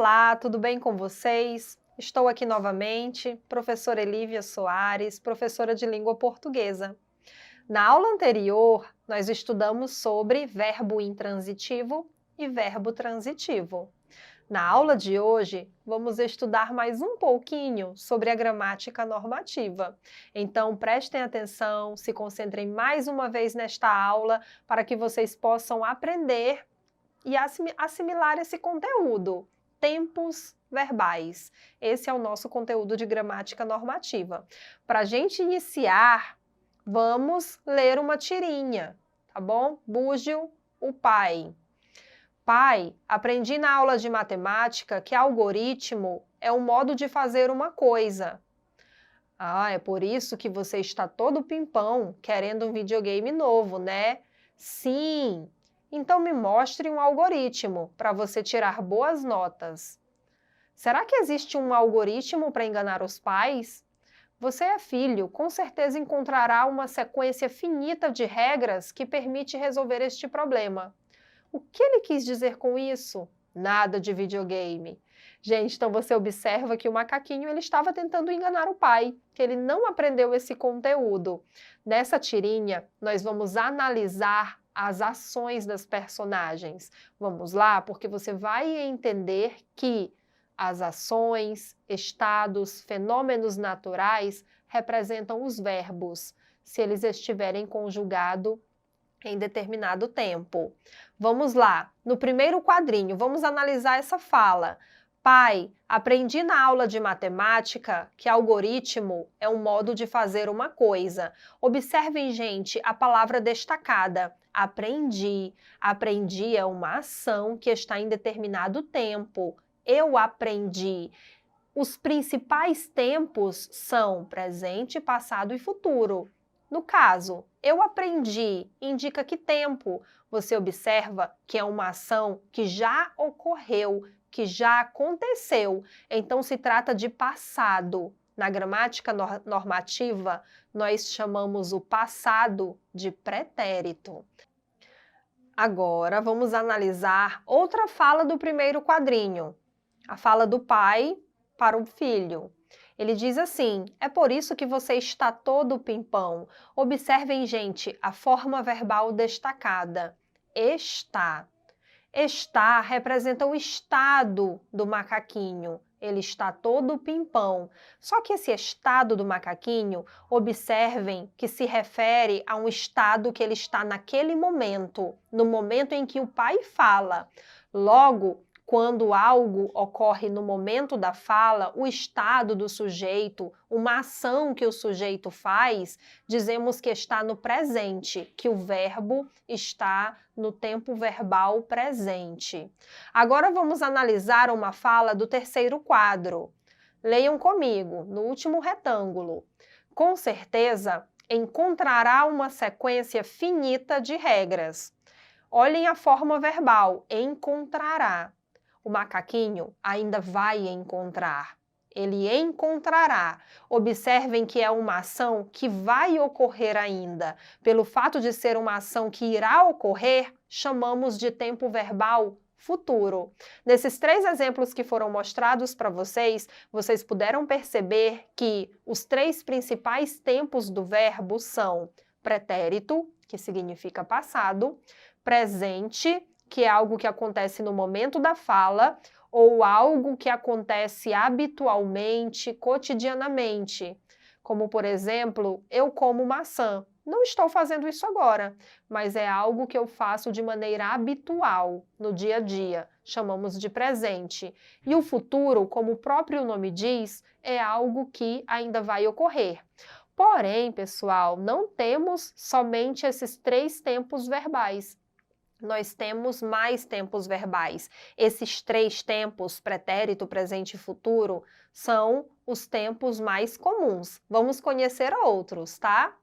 Olá, tudo bem com vocês? Estou aqui novamente, professora Elívia Soares, professora de língua portuguesa. Na aula anterior, nós estudamos sobre verbo intransitivo e verbo transitivo. Na aula de hoje, vamos estudar mais um pouquinho sobre a gramática normativa. Então, prestem atenção, se concentrem mais uma vez nesta aula para que vocês possam aprender e assimilar esse conteúdo. Tempos verbais. Esse é o nosso conteúdo de gramática normativa. Para a gente iniciar, vamos ler uma tirinha, tá bom? Búgio, o pai. Pai, aprendi na aula de matemática que algoritmo é um modo de fazer uma coisa. Ah, é por isso que você está todo pimpão, querendo um videogame novo, né? Sim! Então me mostre um algoritmo para você tirar boas notas. Será que existe um algoritmo para enganar os pais? Você é filho, com certeza encontrará uma sequência finita de regras que permite resolver este problema. O que ele quis dizer com isso? Nada de videogame. Gente, então você observa que o macaquinho ele estava tentando enganar o pai, que ele não aprendeu esse conteúdo. Nessa tirinha, nós vamos analisar as ações das personagens. Vamos lá, porque você vai entender que as ações, estados, fenômenos naturais representam os verbos, se eles estiverem conjugados em determinado tempo. Vamos lá, no primeiro quadrinho, vamos analisar essa fala. Pai, aprendi na aula de matemática que algoritmo é um modo de fazer uma coisa. Observem, gente, a palavra destacada. Aprendi. Aprendi é uma ação que está em determinado tempo. Eu aprendi. Os principais tempos são presente, passado e futuro. No caso, eu aprendi indica que tempo. Você observa que é uma ação que já ocorreu, que já aconteceu. Então, se trata de passado. Na gramática normativa, nós chamamos o passado de pretérito. Agora, vamos analisar outra fala do primeiro quadrinho. A fala do pai para o filho. Ele diz assim, é por isso que você está todo pimpão. Observem, gente, a forma verbal destacada. Está. Está representa o estado do macaquinho. Ele está todo pimpão. Só que esse estado do macaquinho, observem que se refere a um estado que ele está naquele momento, no momento em que o pai fala. Logo, quando algo ocorre no momento da fala, o estado do sujeito, uma ação que o sujeito faz, dizemos que está no presente, que o verbo está no tempo verbal presente. Agora vamos analisar uma fala do terceiro quadro. Leiam comigo, no último retângulo. Com certeza, encontrará uma sequência finita de regras. Olhem a forma verbal, encontrará. O macaquinho ainda vai encontrar. Ele encontrará. Observem que é uma ação que vai ocorrer ainda. Pelo fato de ser uma ação que irá ocorrer, chamamos de tempo verbal futuro. Nesses três exemplos que foram mostrados para vocês, vocês puderam perceber que os três principais tempos do verbo são pretérito, que significa passado, presente, que é algo que acontece no momento da fala, ou algo que acontece habitualmente, cotidianamente. Como, por exemplo, eu como maçã. Não estou fazendo isso agora, mas é algo que eu faço de maneira habitual, no dia a dia. Chamamos de presente. E o futuro, como o próprio nome diz, é algo que ainda vai ocorrer. Porém, pessoal, não temos somente esses três tempos verbais. Nós temos mais tempos verbais. Esses três tempos, pretérito, presente e futuro, são os tempos mais comuns. Vamos conhecer outros, tá?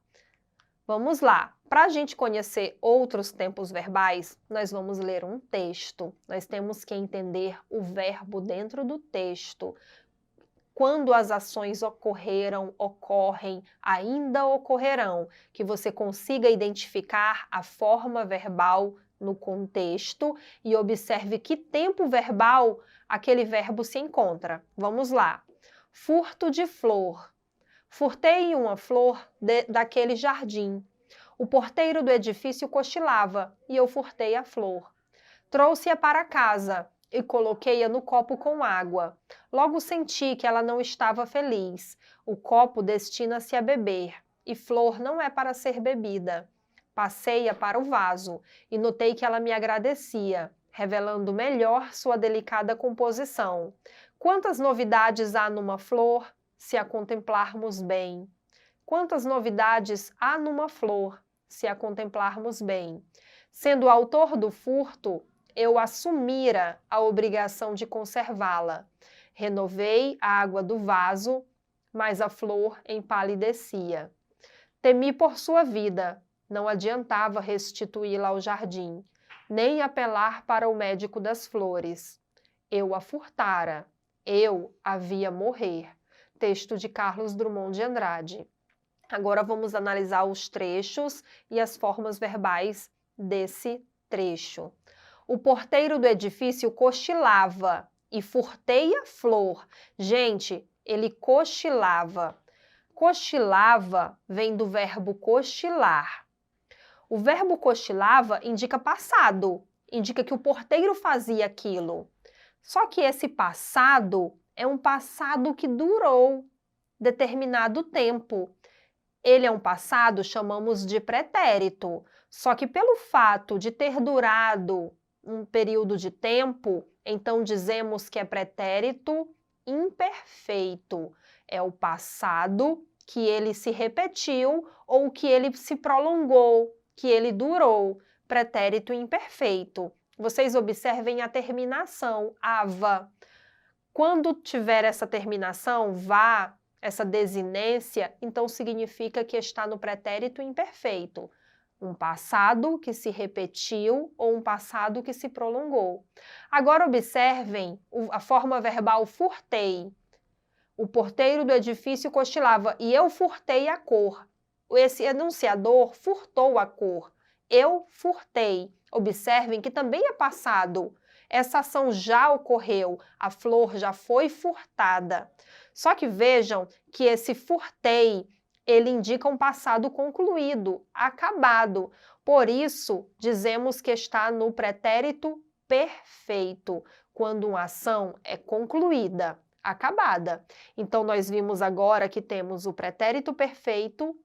Vamos lá. Para a gente conhecer outros tempos verbais, nós vamos ler um texto. Nós temos que entender o verbo dentro do texto. quando as ações ocorreram, ocorrem, ainda ocorrerão, que você consiga identificar a forma verbal no contexto e observe que tempo verbal aquele verbo se encontra. Vamos lá. Furto de flor. Furtei uma flor daquele jardim. O porteiro do edifício cochilava e eu furtei a flor. Trouxe-a para casa e coloquei-a no copo com água. Logo senti que ela não estava feliz. O copo destina-se a beber, e flor não é para ser bebida. Passei-a para o vaso e notei que ela me agradecia, revelando melhor sua delicada composição. Quantas novidades há numa flor, se a contemplarmos bem? Quantas novidades há numa flor, se a contemplarmos bem? Sendo autor do furto, eu assumira a obrigação de conservá-la. Renovei a água do vaso, mas a flor empalidecia. Temi por sua vida, não adiantava restituí-la ao jardim, nem apelar para o médico das flores. Eu a furtara, eu a via morrer. Texto de Carlos Drummond de Andrade. Agora vamos analisar os trechos e as formas verbais desse trecho. O porteiro do edifício cochilava e furtei a flor. Gente, ele cochilava. Cochilava vem do verbo cochilar. O verbo cochilava indica passado, indica que o porteiro fazia aquilo. Só que esse passado é um passado que durou determinado tempo. Ele é um passado, chamamos de pretérito. Só que pelo fato de ter durado um período de tempo, então dizemos que é pretérito imperfeito. É o passado que ele se repetiu ou que ele se prolongou, que ele durou. Pretérito imperfeito. Vocês observem a terminação, ava. Quando tiver essa terminação, vá, essa desinência, então significa que está no pretérito imperfeito. Um passado que se repetiu ou um passado que se prolongou. Agora observem a forma verbal furtei. O porteiro do edifício cochilava e eu furtei a cor. Esse enunciador furtou a cor. Eu furtei. Observem que também é passado. Essa ação já ocorreu, a flor já foi furtada. Só que vejam que esse furtei, ele indica um passado concluído, acabado. Por isso, dizemos que está no pretérito perfeito, quando uma ação é concluída, acabada. Então, nós vimos agora que temos o pretérito perfeito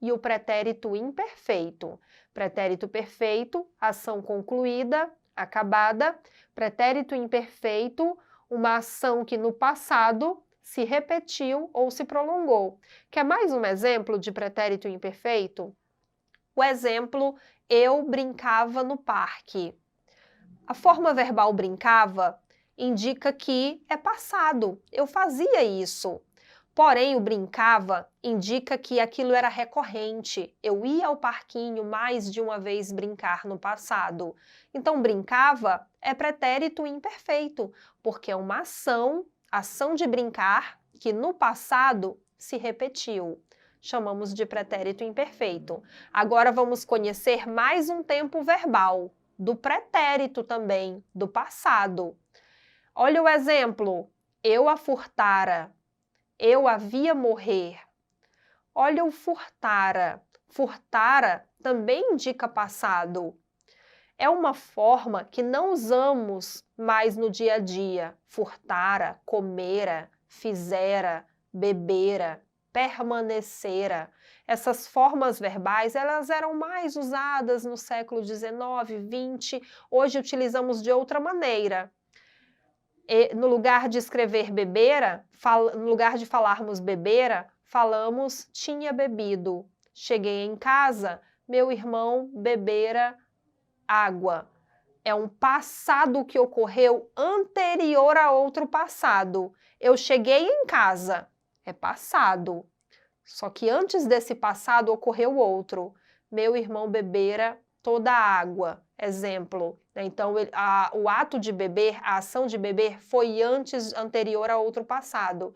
e o pretérito imperfeito. Pretérito perfeito, ação concluída, acabada. Pretérito imperfeito, uma ação que no passado se repetiu ou se prolongou. Quer mais um exemplo de pretérito imperfeito? O exemplo, eu brincava no parque. A forma verbal brincava indica que é passado, eu fazia isso. Porém, o brincava indica que aquilo era recorrente, eu ia ao parquinho mais de uma vez brincar no passado. Então, brincava é pretérito imperfeito, porque é uma ação de brincar, que no passado se repetiu. Chamamos de pretérito imperfeito. Agora vamos conhecer mais um tempo verbal, do pretérito também, do passado. Olha o exemplo, eu a furtara, eu a via morrer. Olha o furtara, furtara também indica passado. É uma forma que não usamos mais no dia a dia. Furtara, comera, fizera, bebera, permanecera. Essas formas verbais, elas eram mais usadas no século XIX, XX. Hoje utilizamos de outra maneira. No lugar de escrever bebera, no lugar de falarmos bebera, falamos tinha bebido. Cheguei em casa, meu irmão bebera água. É um passado que ocorreu anterior a outro passado. Eu cheguei em casa, é passado. Só que antes desse passado ocorreu outro. Meu irmão bebera toda a água. Exemplo. Então, o ato de beber, a ação de beber foi anterior a outro passado.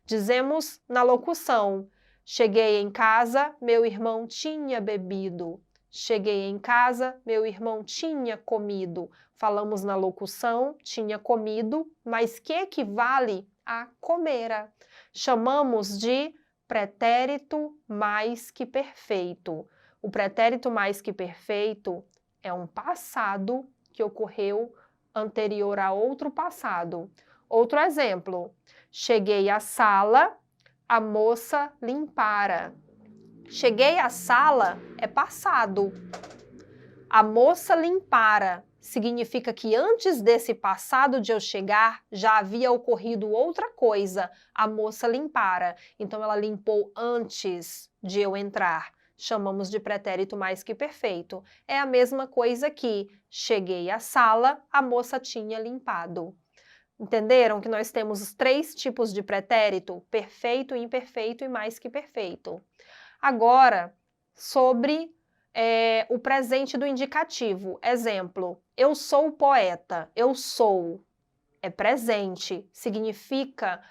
Dizemos na locução: cheguei em casa, meu irmão tinha bebido. Cheguei em casa, meu irmão tinha comido. Falamos na locução, tinha comido, mas que equivale a comera. Chamamos de pretérito mais que perfeito. O pretérito mais que perfeito é um passado que ocorreu anterior a outro passado. Outro exemplo: cheguei à sala, a moça limpara. Cheguei à sala é passado. A moça limpara significa que antes desse passado de eu chegar, já havia ocorrido outra coisa. A moça limpara. Então, ela limpou antes de eu entrar. Chamamos de pretérito mais que perfeito. É a mesma coisa que cheguei à sala, a moça tinha limpado. Entenderam que nós temos os 3 tipos de pretérito? Perfeito, imperfeito e mais que perfeito. Agora, sobre o presente do indicativo. Exemplo: eu sou poeta. Eu sou é presente, significa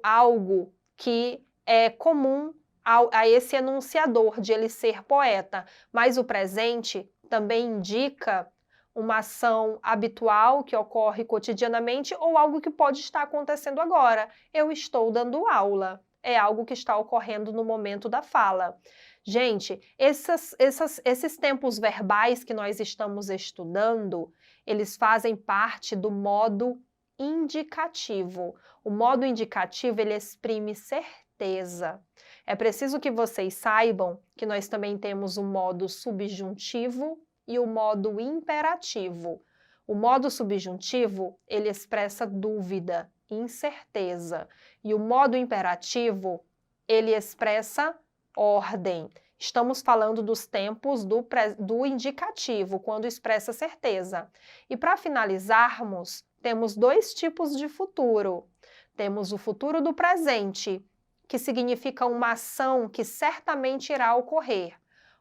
algo que é comum a esse enunciador de ele ser poeta, mas o presente também indica uma ação habitual que ocorre cotidianamente ou algo que pode estar acontecendo agora. Eu estou dando aula. É algo que está ocorrendo no momento da fala. Gente, esses tempos verbais que nós estamos estudando, eles fazem parte do modo indicativo. O modo indicativo, ele exprime certeza. É preciso que vocês saibam que nós também temos o modo subjuntivo e o modo imperativo. O modo subjuntivo, ele expressa dúvida, incerteza. E o modo imperativo, ele expressa ordem. Estamos falando dos tempos do indicativo, quando expressa certeza. E para finalizarmos, temos 2 tipos de futuro. Temos o futuro do presente, que significa uma ação que certamente irá ocorrer.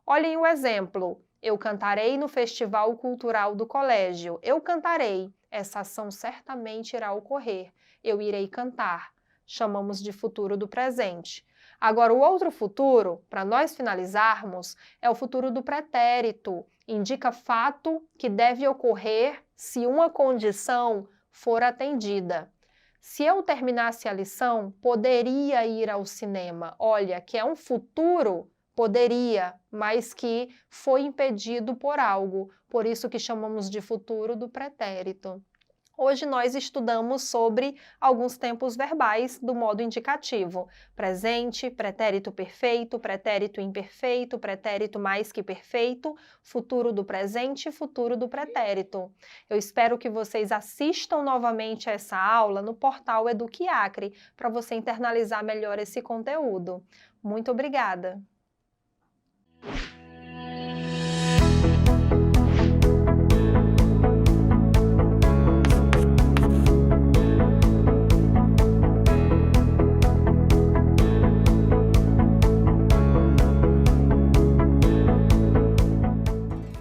Olhem o exemplo: eu cantarei no Festival Cultural do Colégio. Eu cantarei. Essa ação certamente irá ocorrer. Eu irei cantar. Chamamos de futuro do presente. Agora, o outro futuro, para nós finalizarmos, é o futuro do pretérito. Indica fato que deve ocorrer se uma condição for atendida. Se eu terminasse a lição, poderia ir ao cinema. Olha, que é um futuro, poderia, mas que foi impedido por algo. Por isso que chamamos de futuro do pretérito. Hoje nós estudamos sobre alguns tempos verbais do modo indicativo: presente, pretérito perfeito, pretérito imperfeito, pretérito mais que perfeito, futuro do presente e futuro do pretérito. Eu espero que vocês assistam novamente a essa aula no portal Eduque Acre, para você internalizar melhor esse conteúdo. Muito obrigada!